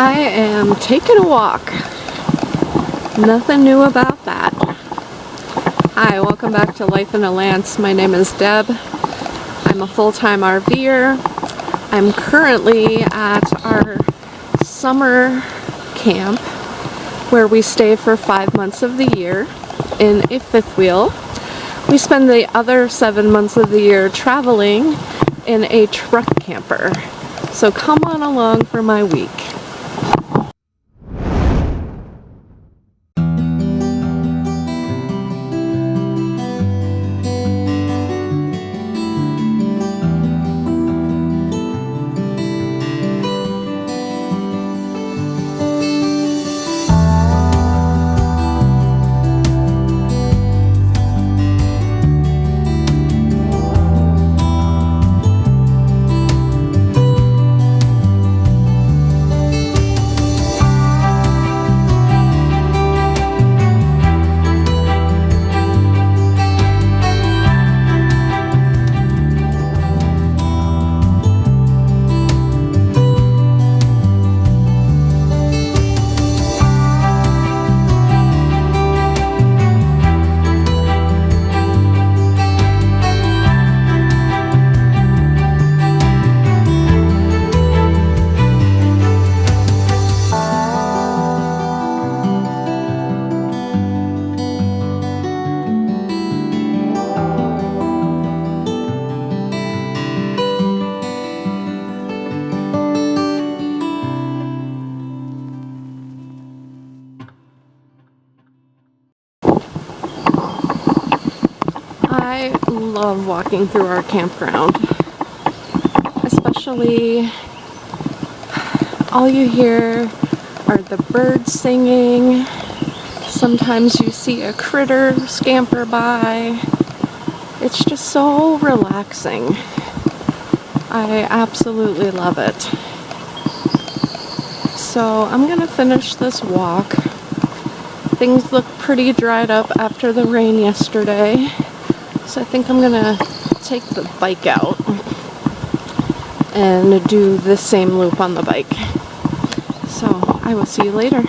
I am taking a walk. Nothing new about that. Hi, welcome back to Life in a Lance. My name is Deb. I'm a full-time RVer. I'm currently at our summer camp where we stay for 5 months of the year in a fifth wheel. We spend the other 7 months of the year traveling in a truck camper. So come on along for my week. I love walking through our campground, especially all you hear are the birds singing. Sometimes you see a critter scamper by. It's just so relaxing. I absolutely love it. So I'm gonna finish this walk. Things look pretty dried up after the rain yesterday. So I think I'm gonna take the bike out and do the same loop on the bike. So I will see you later.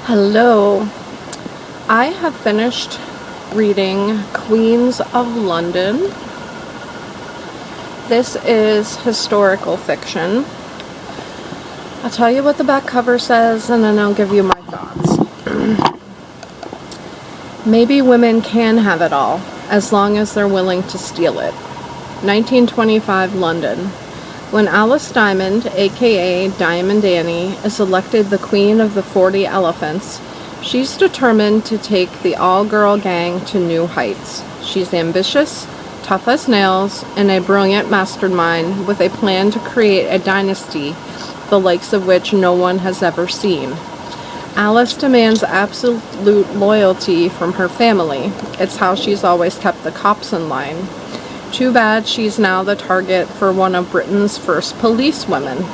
Hello. I have finished reading Queens of London. This is historical fiction. I'll tell you what the back cover says and then I'll give you my thoughts. Maybe women can have it all, as long as they're willing to steal it. 1925 London. When Alice Diamond, aka Diamond Annie, is elected the Queen of the 40 Elephants, she's determined to take the all-girl gang to new heights. She's ambitious, tough as nails, and a brilliant mastermind with a plan to create a dynasty the likes of which no one has ever seen. Alice demands absolute loyalty from her family. It's how she's always kept the cops in line. Too bad she's now the target for one of Britain's first policewomen.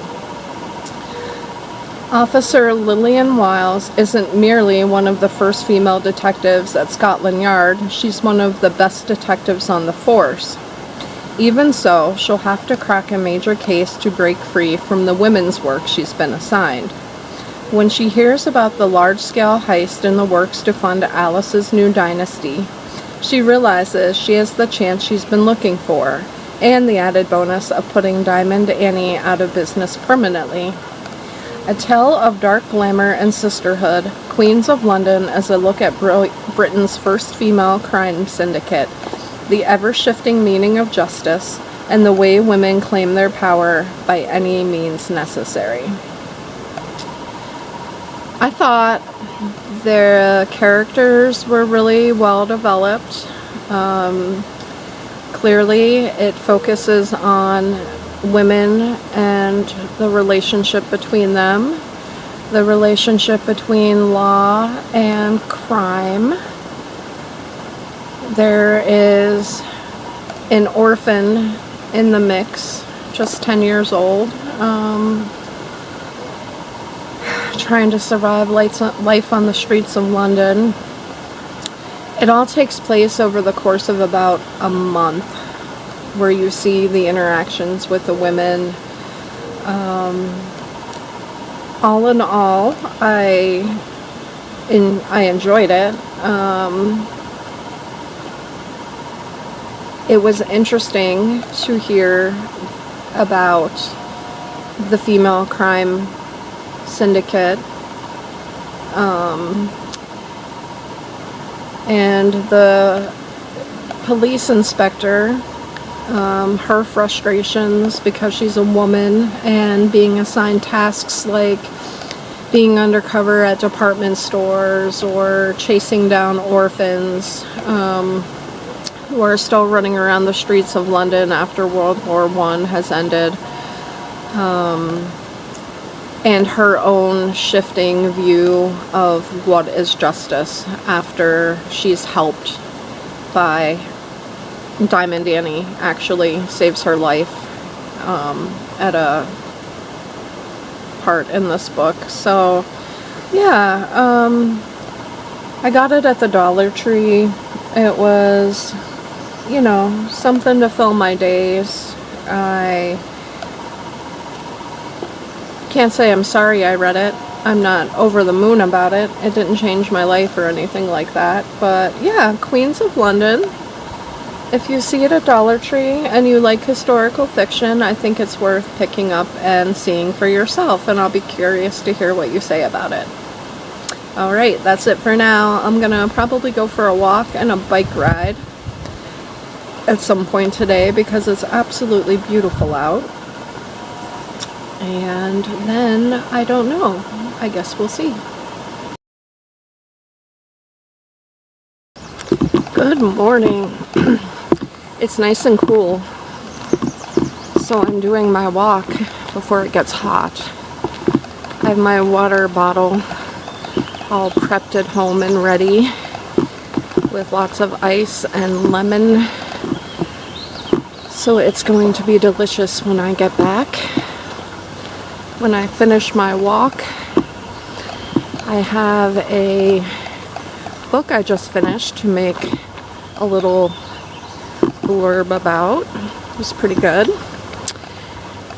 Officer Lillian Wiles isn't merely one of the first female detectives at Scotland Yard, she's one of the best detectives on the force. Even so, she'll have to crack a major case to break free from the women's work she's been assigned. When she hears about the large-scale heist in the works to fund Alice's new dynasty, she realizes she has the chance she's been looking for, and the added bonus of putting Diamond Annie out of business permanently. A tale of dark glamour and sisterhood, Queens of London is a look at Britain's first female crime syndicate, the ever-shifting meaning of justice, and the way women claim their power by any means necessary. I thought their characters were really well developed. Clearly, it focuses on women and the relationship between them, the relationship between law and crime. There is an orphan in the mix, just 10 years old. Trying to survive life on the streets of London. It all takes place over the course of about a month, where you see the interactions with the women All in all, I enjoyed it. It was interesting to hear about the female crime syndicate, and the police inspector, her frustrations because she's a woman and being assigned tasks like being undercover at department stores or chasing down orphans who are still running around the streets of London after World War I has ended, and her own shifting view of what is justice after she's helped by Diamond Danny actually saves her life at a part in this book. So yeah, I got it at the Dollar Tree. It was, you know, something to fill my days. I can't say I'm sorry I read it. I'm not over the moon about it. It didn't change my life or anything like that. But yeah, Queens of London. If you see it at Dollar Tree and you like historical fiction, I think it's worth picking up and seeing for yourself, and I'll be curious to hear what you say about it. Alright, that's it for now. I'm gonna probably go for a walk and a bike ride at some point today because it's absolutely beautiful out. And then, I don't know. I guess we'll see. Good morning. It's nice and cool, so I'm doing my walk before it gets hot. I have my water bottle all prepped at home and ready with lots of ice and lemon, so it's going to be delicious when I get back. When I finish my walk, I have a book I just finished to make a little blurb about. It's pretty good.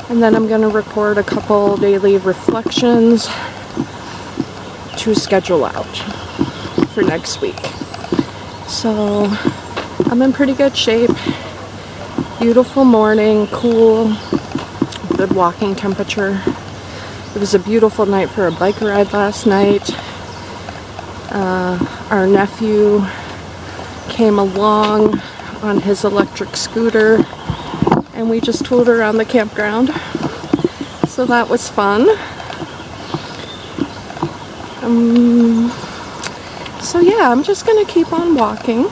And then I'm going to record a couple daily reflections to schedule out for next week. So I'm in pretty good shape. Beautiful morning, cool, good walking temperature. It was a beautiful night for a bike ride last night. Our nephew came along on his electric scooter and we just toured around the campground, so that was fun. So yeah, I'm just gonna keep on walking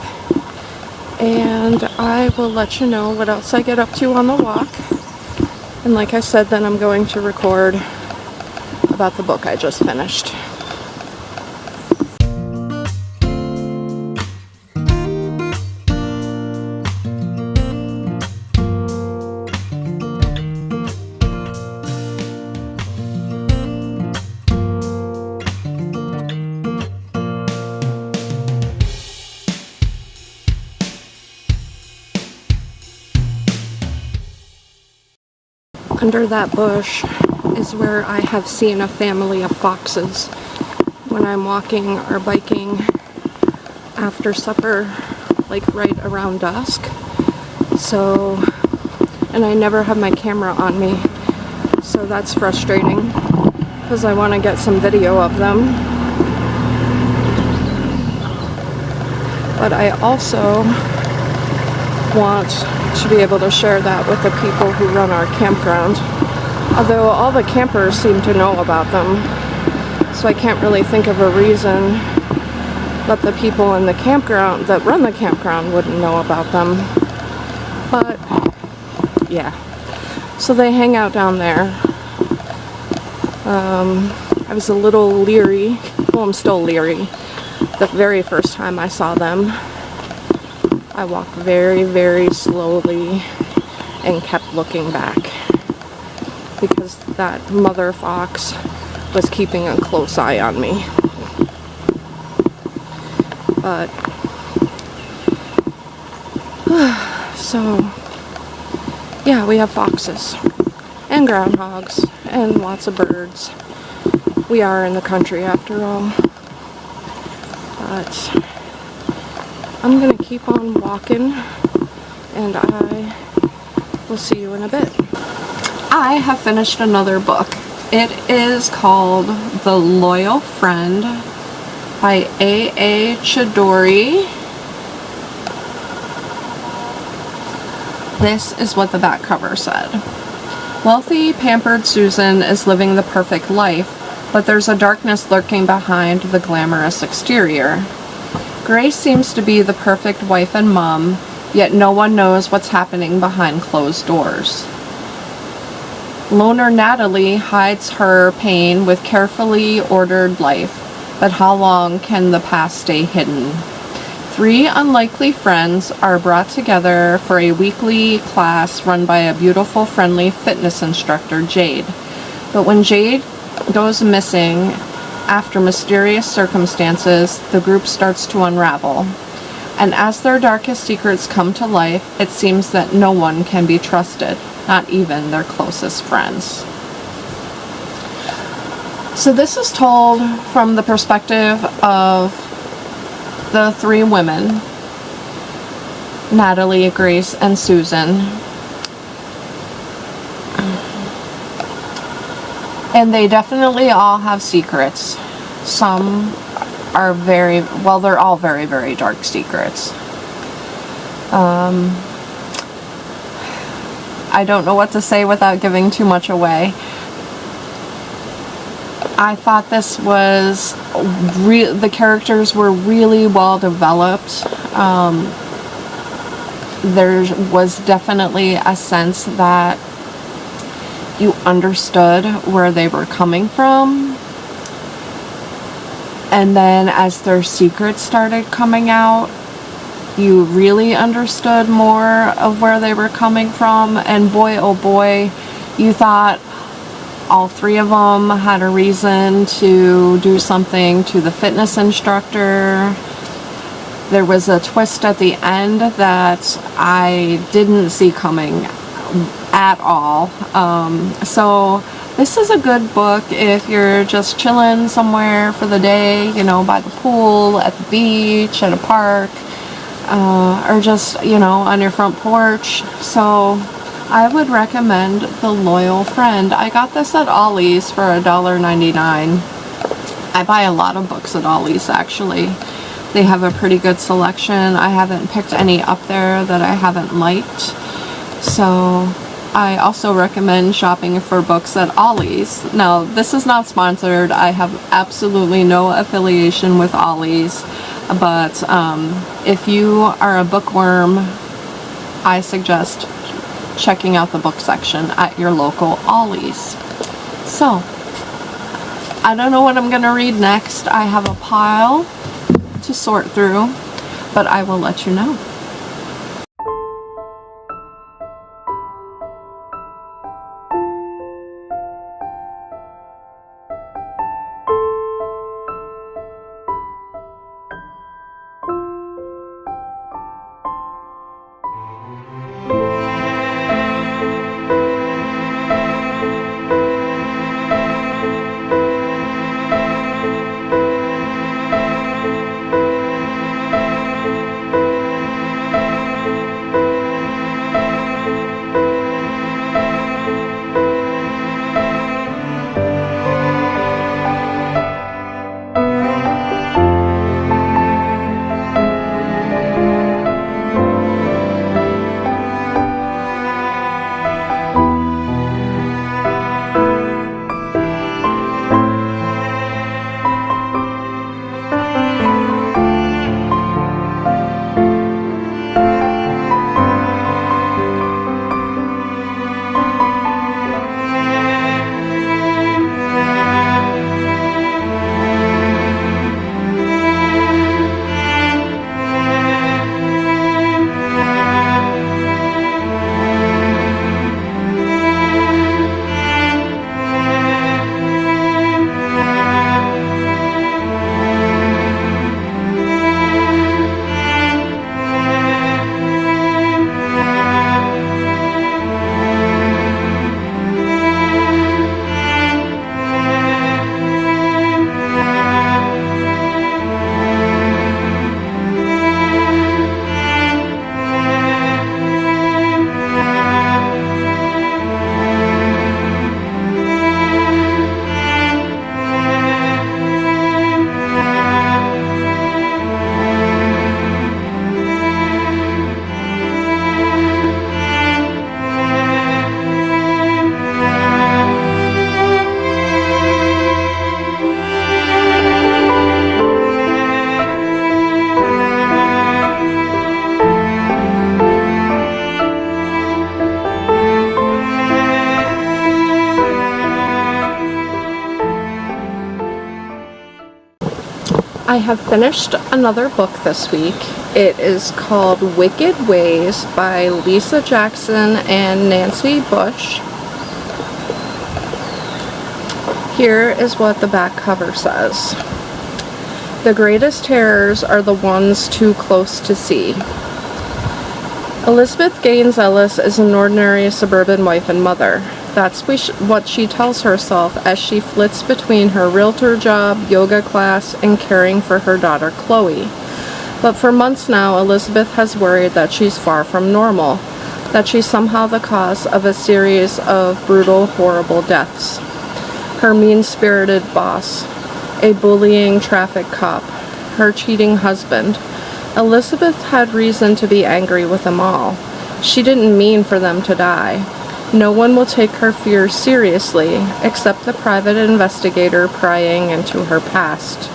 and I will let you know what else I get up to on the walk. And like I said, then I'm going to record about the book I just finished. Under that bush is where I have seen a family of foxes when I'm walking or biking after supper, like right around dusk. So, and I never have my camera on me, so that's frustrating because I want to get some video of them. But I also want to be able to share that with the people who run our campground. Although all the campers seem to know about them, so I can't really think of a reason that the people in the campground that run the campground wouldn't know about them. But yeah, so they hang out down there. I was a little leery, well, I'm still leery, the very first time I saw them. I walked very, very slowly and kept looking back because that mother fox was keeping a close eye on me. But so yeah, we have foxes and groundhogs and lots of birds. We are in the country after all. But I'm gonna keep on walking, and I will see you in a bit. I have finished another book. It is called The Loyal Friend by A.A. Chidori. This is what the back cover said. Wealthy, pampered Susan is living the perfect life, but there's a darkness lurking behind the glamorous exterior. Grace seems to be the perfect wife and mom, yet no one knows what's happening behind closed doors. Loner Natalie hides her pain with carefully ordered life, but how long can the past stay hidden? 3 unlikely friends are brought together for a weekly class run by a beautiful, friendly fitness instructor, Jade. But when Jade goes missing after mysterious circumstances, the group starts to unravel. And as their darkest secrets come to life, it seems that no one can be trusted, not even their closest friends. So this is told from the perspective of the 3 women, Natalie, Grace, and Susan. And they definitely all have secrets. Some are very, well, they're all very, very dark secrets. I don't know what to say without giving too much away. I thought this was, the characters were really well developed. There was definitely a sense that you understood where they were coming from. And then as their secrets started coming out, you really understood more of where they were coming from. And boy, oh boy, you thought all 3 of them had a reason to do something to the fitness instructor. There was a twist at the end that I didn't see coming at all. So this is a good book if you're just chilling somewhere for the day, you know, by the pool, at the beach, at a park, or just, you know, on your front porch. So I would recommend The Loyal Friend. I got this at Ollie's for $1.99. I buy a lot of books at Ollie's, actually. They have a pretty good selection. I haven't picked any up there that I haven't liked. So I also recommend shopping for books at Ollie's. Now, this is not sponsored. I have absolutely no affiliation with Ollie's. But if you are a bookworm, I suggest checking out the book section at your local Ollie's. So, I don't know what I'm going to read next. I have a pile to sort through, but I will let you know. I have finished another book this week. It is called Wicked Ways by Lisa Jackson and Nancy Bush. Here is what the back cover says. The greatest terrors are the ones too close to see. Elizabeth Gaines Ellis is an ordinary suburban wife and mother. That's what she tells herself as she flits between her realtor job, yoga class, and caring for her daughter Chloe. But for months now, Elizabeth has worried that she's far from normal, that she's somehow the cause of a series of brutal, horrible deaths. Her mean-spirited boss, a bullying traffic cop, her cheating husband. Elizabeth had reason to be angry with them all. She didn't mean for them to die. No one will take her fears seriously, except the private investigator prying into her past.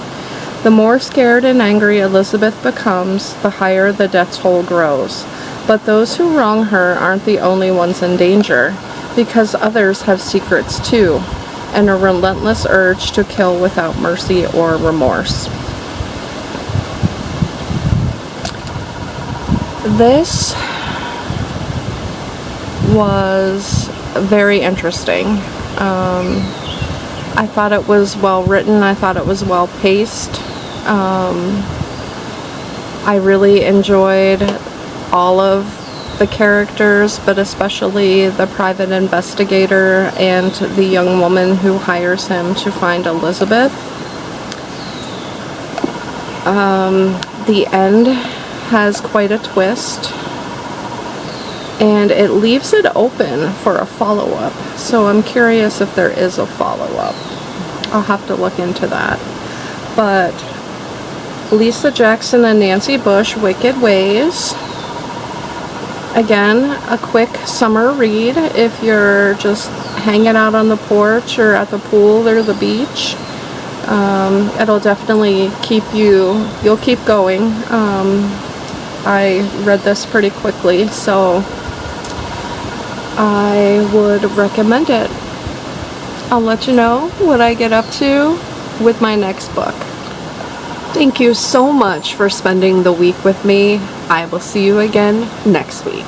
The more scared and angry Elizabeth becomes, the higher the death toll grows. But those who wrong her aren't the only ones in danger, because others have secrets too, and a relentless urge to kill without mercy or remorse. This was very interesting. I thought it was well written. I thought it was well paced. I really enjoyed all of the characters, but especially the private investigator and the young woman who hires him to find Elizabeth. The end has quite a twist, and it leaves it open for a follow-up, so I'm curious if there is a follow-up. I'll have to look into that. But Lisa Jackson and Nancy Bush, Wicked Ways. Again, a quick summer read if you're just hanging out on the porch or at the pool or the beach. It'll definitely you'll keep going. I read this pretty quickly, so I would recommend it. I'll let you know what I get up to with my next book. Thank you so much for spending the week with me. I will see you again next week.